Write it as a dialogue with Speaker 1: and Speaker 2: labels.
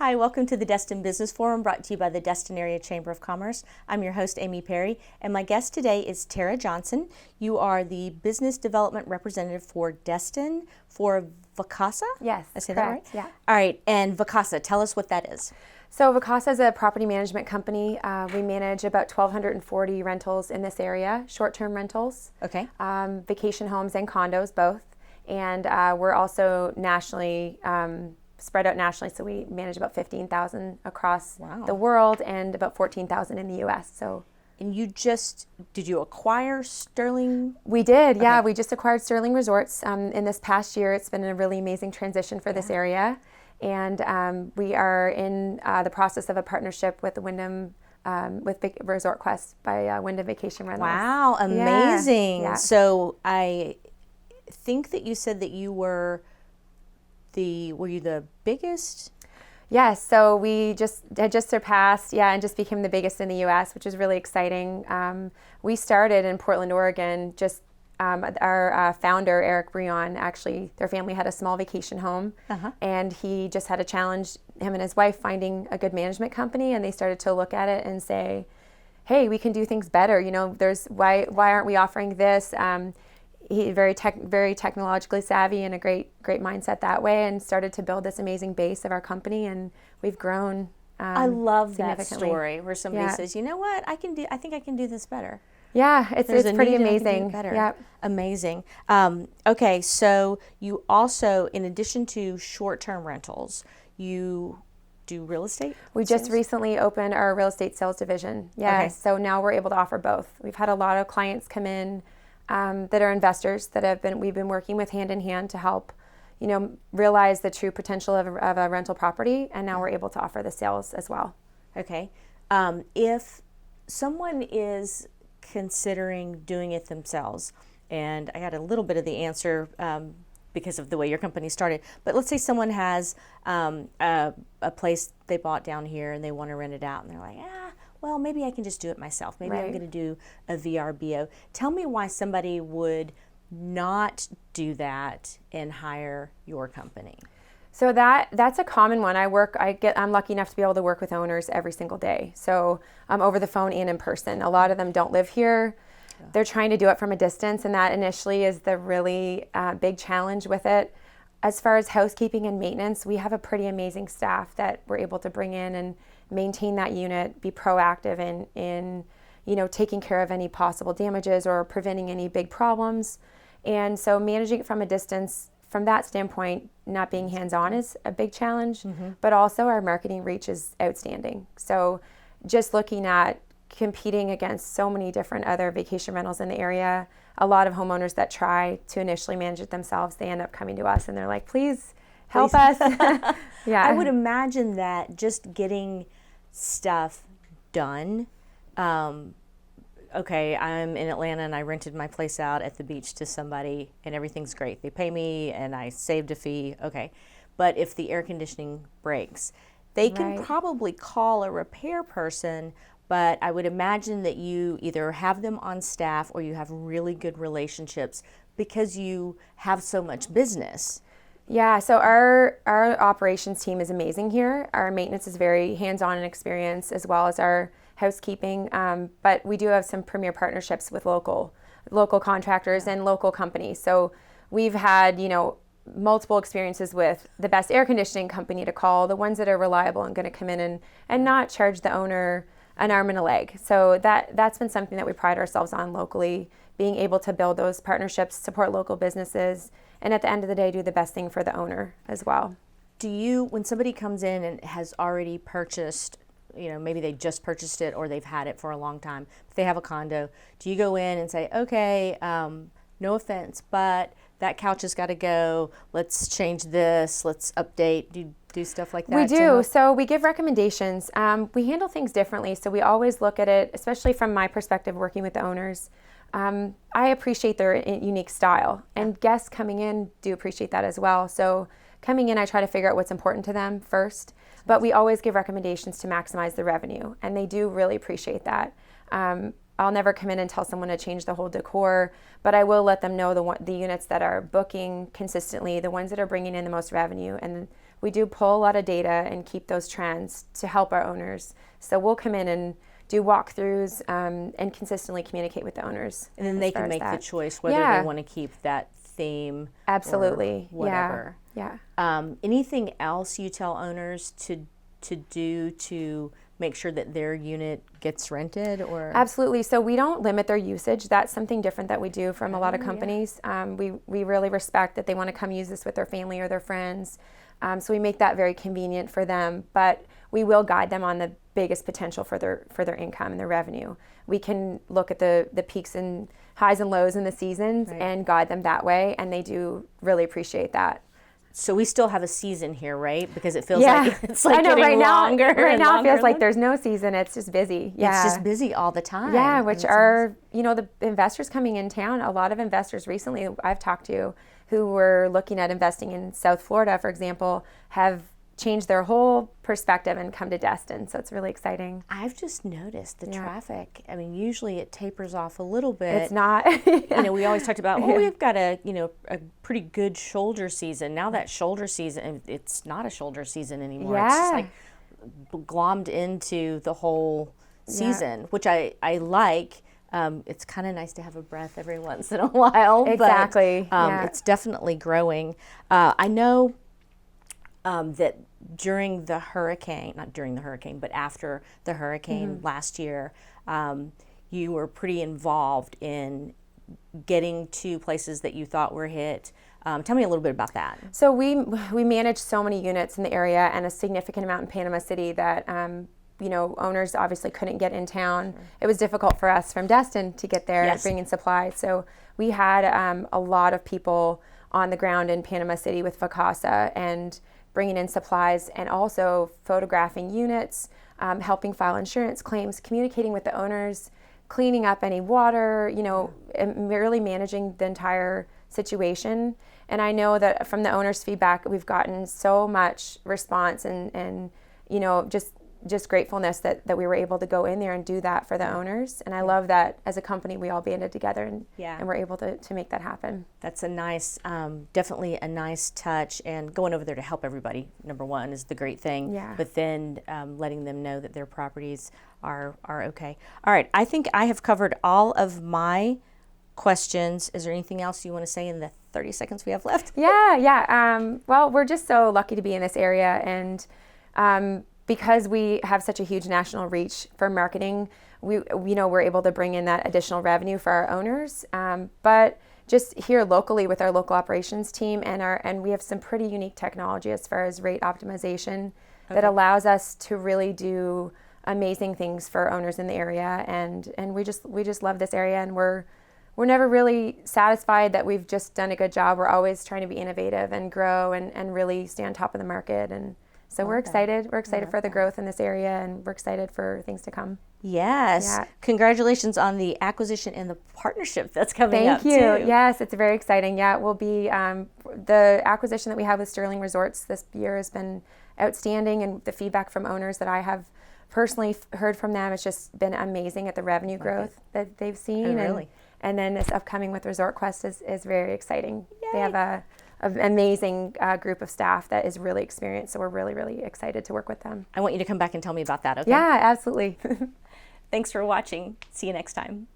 Speaker 1: Hi, welcome to the Destin Business Forum, brought to you by the Destin Area Chamber of Commerce. I'm your host, Amy Perry, and my guest today is Tara Johnson. You are the Business Development Representative for Destin for Vacasa?
Speaker 2: Yes,
Speaker 1: I say
Speaker 2: correct,
Speaker 1: that right?
Speaker 2: yeah.
Speaker 1: All right, and Vacasa, tell us what that is.
Speaker 2: So Vacasa is a property management company. We manage about 1,240 rentals in this area, short-term rentals,
Speaker 1: Okay.
Speaker 2: vacation homes and condos, both. And we're also nationally spread out nationally, so we manage about 15,000 across the world and about 14,000 in the U.S. So,
Speaker 1: and did you acquire Sterling?
Speaker 2: we did, yeah. We just acquired Sterling Resorts in this past year. It's been a really amazing transition for this area, and we are in the process of a partnership with the Wyndham with ResortQuest by Wyndham Vacation Rentals.
Speaker 1: Wow, amazing!
Speaker 2: Yeah.
Speaker 1: So I think that you said that you were you the biggest?
Speaker 2: Yes, so we had just surpassed, and just became the biggest in the U.S., which is really exciting. We started in Portland, Oregon. Just our founder, Eric Brion, actually, their family had a small vacation home, and he just had a challenge, him and his wife, finding a good management company, and they started to look at it and say, hey, we can do things better. You know, why aren't we offering this? He's very technologically savvy and a great mindset that way, and started to build this amazing base of our company, and we've grown.
Speaker 1: I love that
Speaker 2: significantly.
Speaker 1: story where somebody says, you know what, I think I can do this better.
Speaker 2: Yeah, it's pretty amazing.
Speaker 1: Yeah, amazing. Okay, so you also, in addition to short-term rentals, you do real estate?
Speaker 2: We just recently opened our real estate sales division. Yeah, okay. So now we're able to offer both. We've had a lot of clients come in that are investors that we've been working with hand in hand to help, realize the true potential of a rental property, and now we're able to offer the sales as well.
Speaker 1: Okay. If someone is considering doing it themselves, and I got a little bit of the answer because of the way your company started, but let's say someone has a place they bought down here and they want to rent it out, and they're like, well, maybe I can just do it myself. Maybe I'm going to do a VRBO. Tell me why somebody would not do that and hire your company.
Speaker 2: So that's a common one. I'm lucky enough to be able to work with owners every single day. So over the phone and in person. A lot of them don't live here. They're trying to do it from a distance, and that initially is the really big challenge with it. As far as housekeeping and maintenance, we have a pretty amazing staff that we're able to bring in and maintain that unit, be proactive in taking care of any possible damages or preventing any big problems. And so managing it from a distance, from that standpoint, not being hands-on is a big challenge, but also our marketing reach is outstanding. So just looking at competing against so many different other vacation rentals in the area, a lot of homeowners that try to initially manage it themselves, they end up coming to us and they're like, please help us. Yeah.
Speaker 1: I would imagine that just getting stuff done. Okay, I'm in Atlanta and I rented my place out at the beach to somebody and everything's great. They pay me and I saved a fee. Okay. But if the air conditioning breaks, they can probably call a repair person, but I would imagine that you either have them on staff or you have really good relationships because you have so much business.
Speaker 2: Yeah, so our operations team is amazing here. Our maintenance is very hands-on and experienced, as well as our housekeeping. But we do have some premier partnerships with local contractors and local companies. So we've had, multiple experiences with the best air conditioning company to call, the ones that are reliable and going to come in and not charge the owner an arm and a leg. So that's been something that we pride ourselves on locally, being able to build those partnerships, support local businesses, and at the end of the day, do the best thing for the owner as well.
Speaker 1: When somebody comes in and has already purchased, maybe they just purchased it or they've had it for a long time, but they have a condo, do you go in and say, okay, no offense, but that couch has got to go, let's change this, let's update, do stuff like that?
Speaker 2: We do. So we give recommendations. We handle things differently. So we always look at it, especially from my perspective, working with the owners. I appreciate their unique style, and guests coming in do appreciate that as well. So coming in, I try to figure out what's important to them first, but we always give recommendations to maximize the revenue, and they do really appreciate that. I'll never come in and tell someone to change the whole decor, but I will let them know the units that are booking consistently, the ones that are bringing in the most revenue, and we do pull a lot of data and keep those trends to help our owners. So we'll come in and do walkthroughs and consistently communicate with the owners.
Speaker 1: And then they can make the choice whether they want to keep that theme.
Speaker 2: Absolutely.
Speaker 1: Or whatever.
Speaker 2: Yeah.
Speaker 1: Anything else you tell owners to do to make sure that their unit gets rented? Or
Speaker 2: Absolutely. So we don't limit their usage. That's something different that we do from a lot of companies. We really respect that they want to come use this with their family or their friends. So we make that very convenient for them, but we will guide them on the biggest potential for their income and their revenue. We can look at the peaks and highs and lows in the seasons and guide them that way, and they do really appreciate that.
Speaker 1: So we still have a season here, right? Because it feels like it's like
Speaker 2: I know,
Speaker 1: getting longer.
Speaker 2: Right now it feels like
Speaker 1: longer.
Speaker 2: there's no season. It's just busy. Yeah.
Speaker 1: It's just busy all the time.
Speaker 2: Yeah, which are, the investors coming in town, a lot of investors recently I've talked to who were looking at investing in South Florida, for example, have changed their whole perspective and come to Destin. So it's really exciting.
Speaker 1: I've just noticed the traffic. I mean, usually it tapers off a little bit.
Speaker 2: It's not.
Speaker 1: We always talked about, we've got a pretty good shoulder season. Now that shoulder season, it's not a shoulder season anymore.
Speaker 2: Yeah.
Speaker 1: It's just like glommed into the whole season, which I like. It's kind of nice to have a breath every once in a while.
Speaker 2: Exactly.
Speaker 1: But it's definitely growing. I know that during the hurricane, not during the hurricane, but after the hurricane last year, you were pretty involved in getting to places that you thought were hit. Tell me a little bit about that.
Speaker 2: So we manage so many units in the area and a significant amount in Panama City that owners obviously couldn't get in town. It was difficult for us from Destin to get there and bring in supplies. So we had a lot of people on the ground in Panama City with Vacasa and bringing in supplies and also photographing units, helping file insurance claims, communicating with the owners, cleaning up any water, and really managing the entire situation. And I know that from the owners' feedback, we've gotten so much response and just gratefulness that we were able to go in there and do that for the owners. And I love that as a company, we all banded together and we're able to make that happen.
Speaker 1: That's a nice, definitely a nice touch. And going over there to help everybody, number one, is the great thing.
Speaker 2: Yeah.
Speaker 1: But then letting them know that their properties are okay. All right. I think I have covered all of my questions. Is there anything else you want to say in the 30 seconds we have left?
Speaker 2: Yeah. Well, we're just so lucky to be in this area, and because we have such a huge national reach for marketing, we're able to bring in that additional revenue for our owners. But just here locally with our local operations team and we have some pretty unique technology as far as rate optimization that allows us to really do amazing things for owners in the area. And we just love this area, and we're never really satisfied that we've just done a good job. We're always trying to be innovative and grow and really stay on top of the market. And so we're excited. We're excited for the growth in this area, and we're excited for things to come.
Speaker 1: Yes. Yeah. Congratulations on the acquisition and the partnership that's coming up.
Speaker 2: Thank you. Yes, it's very exciting. Yeah, it will be the acquisition that we have with Sterling Resorts this year has been outstanding, and the feedback from owners that I have personally heard from them, it's just been amazing at the revenue growth that they've seen.
Speaker 1: Oh, really?
Speaker 2: And then this upcoming with ResortQuest is very exciting.
Speaker 1: Yay.
Speaker 2: They have an amazing group of staff that is really experienced, so we're really, really excited to work with them.
Speaker 1: I want you to come back and tell me about that, okay?
Speaker 2: Yeah, absolutely.
Speaker 1: Thanks for watching. See you next time.